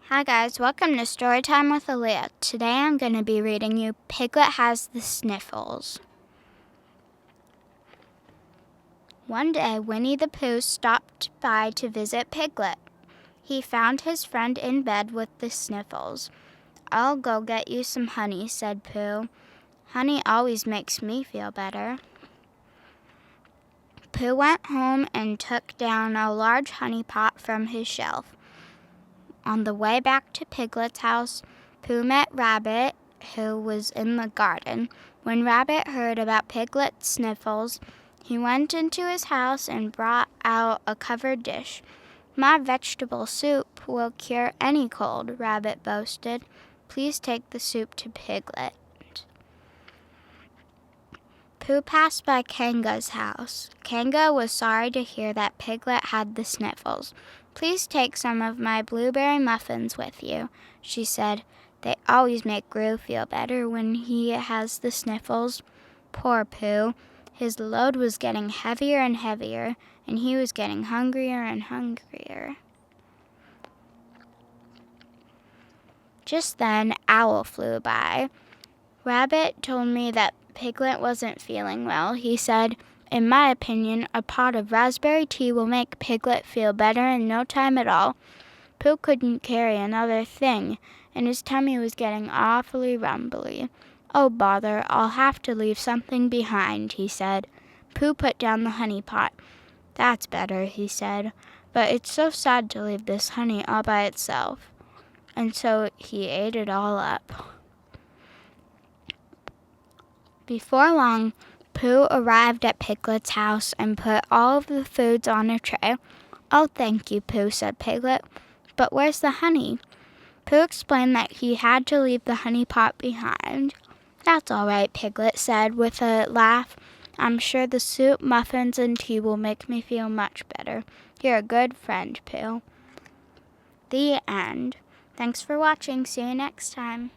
Hi guys, welcome to Storytime with Alia. Today I'm going to be reading you Piglet Has the Sniffles. One day, Winnie the Pooh stopped by to visit Piglet. He found his friend in bed with the sniffles. "I'll go get you some honey," said Pooh. "Honey always makes me feel better." Pooh went home and took down a large honey pot from his shelf. On the way back to Piglet's house, Pooh met Rabbit, who was in the garden. When Rabbit heard about Piglet's sniffles, he went into his house and brought out a covered dish. "My vegetable soup will cure any cold," Rabbit boasted. "Please take the soup to Piglet." Pooh passed by Kanga's house. Kanga was sorry to hear that Piglet had the sniffles. "Please take some of my blueberry muffins with you," she said. "They always make Gru feel better when he has the sniffles." Poor Pooh. His load was getting heavier and heavier, and he was getting hungrier and hungrier. Just then, Owl flew by. "Rabbit told me that Piglet wasn't feeling well," he said. "In my opinion, a pot of raspberry tea will make Piglet feel better in no time at all." Pooh couldn't carry another thing, and his tummy was getting awfully rumbly. "Oh, bother, I'll have to leave something behind," he said. Pooh put down the honey pot. "That's better," he said, "but it's so sad to leave this honey all by itself." And so he ate it all up. Before long, Pooh arrived at Piglet's house and put all of the foods on a tray. "Oh, thank you, Pooh," said Piglet. "But where's the honey?" Pooh explained that he had to leave the honey pot behind. "That's all right," Piglet said with a laugh. "I'm sure the soup, muffins, and tea will make me feel much better. You're a good friend, Pooh." The end. Thanks for watching. See you next time.